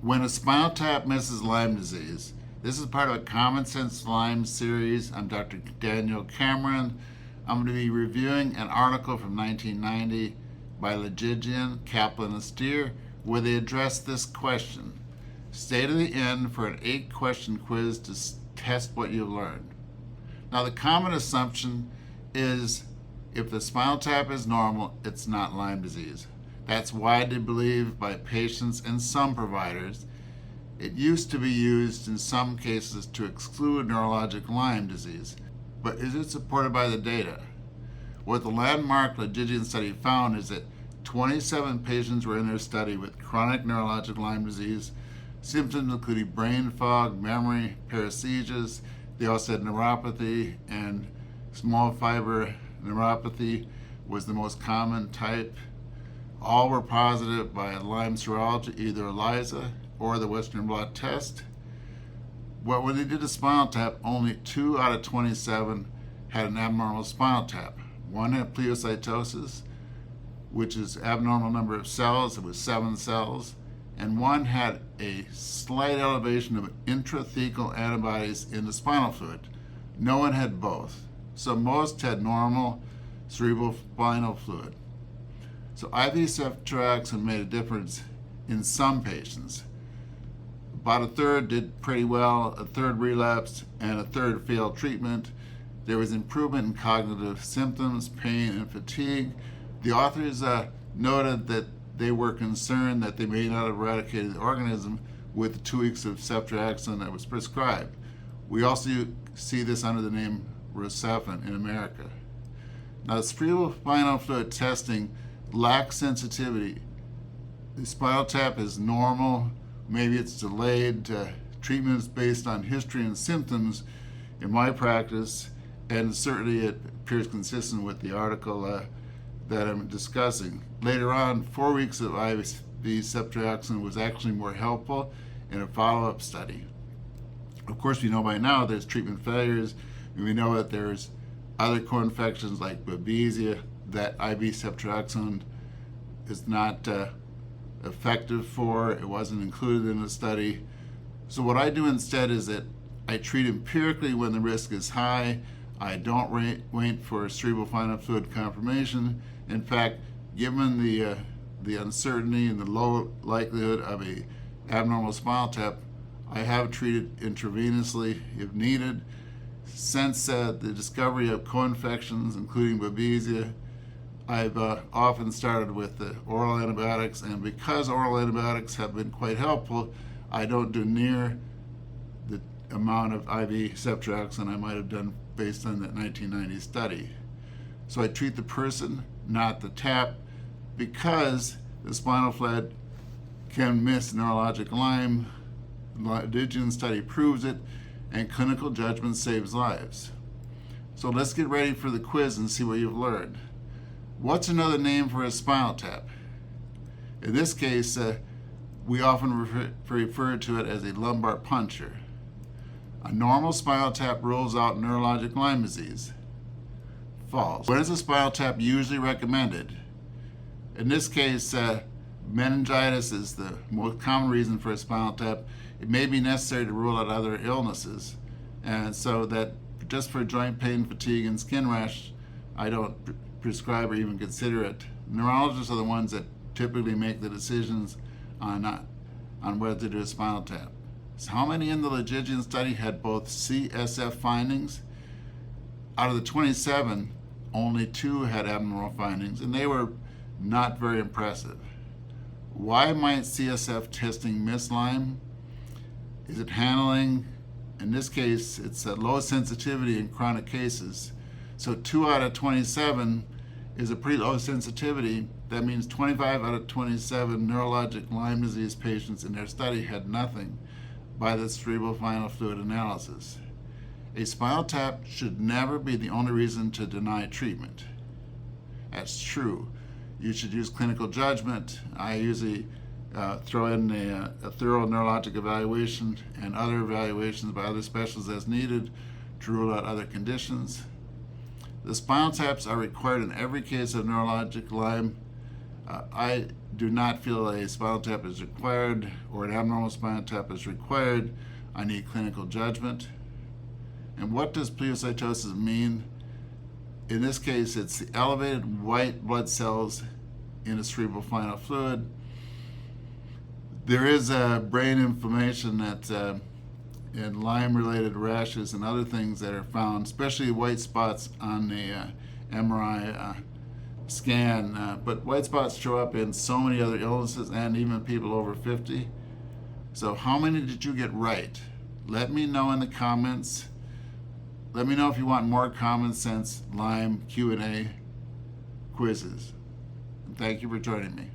When a spinal tap misses Lyme disease, this is part of a Common Sense Lyme series. I'm Dr. Daniel Cameron. I'm going to be reviewing an article from 1990 by Logigian, Kaplan, and Steer, where they address this question. Stay to the end for an 8-question quiz to test what you've learned. Now, the common assumption is if the spinal tap is normal, it's not Lyme disease. That's widely believed by patients and some providers. It used to be used in some cases to exclude neurologic Lyme disease, but is it supported by the data? What the landmark Logigian study found is that 27 patients were in their study with chronic neurologic Lyme disease, symptoms including brain fog, memory, paresthesias. They also had neuropathy, and small fiber neuropathy was the most common type. All were positive by Lyme serology, either ELISA or the Western blot test. But when they did a spinal tap, only 2 out of 27 had an abnormal spinal tap. One had pleocytosis, which is abnormal number of cells. It was 7 cells. And one had a slight elevation of intrathecal antibodies in the spinal fluid. No one had both. So most had normal cerebrospinal fluid. So IV ceftriaxone made a difference in some patients. About a third did pretty well, a third relapsed, and a third failed treatment. There was improvement in cognitive symptoms, pain, and fatigue. The authors noted that they were concerned that they may not have eradicated the organism with the 2 weeks of ceftriaxone that was prescribed. We also see this under the name Rocephin in America. Now, cerebrospinal fluid testing lacks sensitivity. The spinal tap is normal, maybe it's delayed. Treatment is based on history and symptoms in my practice, and certainly it appears consistent with the article that I'm discussing. Later on, 4 weeks of IV ceftriaxone was actually more helpful in a follow-up study. Of course, we know by now there's treatment failures, and we know that there's other co-infections like Babesia that IV ceftriaxone is not effective for. It wasn't included in the study. So what I do instead is that I treat empirically when the risk is high. I don't wait for cerebrospinal fluid confirmation. In fact, given the uncertainty and the low likelihood of a abnormal spinal tap, I have treated intravenously if needed. Since the discovery of co-infections, including Babesia, I've often started with the oral antibiotics, and because oral antibiotics have been quite helpful, I don't do near the amount of IV ceftriaxone I might have done based on that 1990 study. So I treat the person, not the tap, because the spinal fluid can miss neurologic Lyme. The Logigian study proves it, and clinical judgment saves lives. So let's get ready for the quiz and see what you've learned. What's another name for a spinal tap? In this case, we often refer to it as a lumbar puncture. A normal spinal tap rules out neurologic Lyme disease. False. When is a spinal tap usually recommended? In this case, meningitis is the most common reason for a spinal tap. It may be necessary to rule out other illnesses, and so that just for joint pain, fatigue, and skin rash, I don't prescribe or even consider it. Neurologists are the ones that typically make the decisions on whether to do a spinal tap. So how many in the Logigian study had both CSF findings? Out of the 27, only 2 had abnormal findings, and they were not very impressive. Why might CSF testing miss Lyme? Is it handling? In this case, it's a low sensitivity in chronic cases. So 2 out of 27 is a pretty low sensitivity. That means 25 out of 27 neurologic Lyme disease patients in their study had nothing by the cerebrospinal fluid analysis. A spinal tap should never be the only reason to deny treatment. That's true. You should use clinical judgment. I usually throw in a thorough neurologic evaluation and other evaluations by other specialists as needed to rule out other conditions. The spinal taps are required in every case of neurologic Lyme. I do not feel a spinal tap is required or an abnormal spinal tap is required. I need clinical judgment. And what does pleocytosis mean? In this case, it's the elevated white blood cells in the cerebrospinal fluid. There is a brain inflammation that and Lyme-related rashes and other things that are found, especially white spots on the MRI scan. But white spots show up in so many other illnesses and even people over 50. So how many did you get right? Let me know in the comments. Let me know if you want more common sense Lyme Q&A quizzes. And thank you for joining me.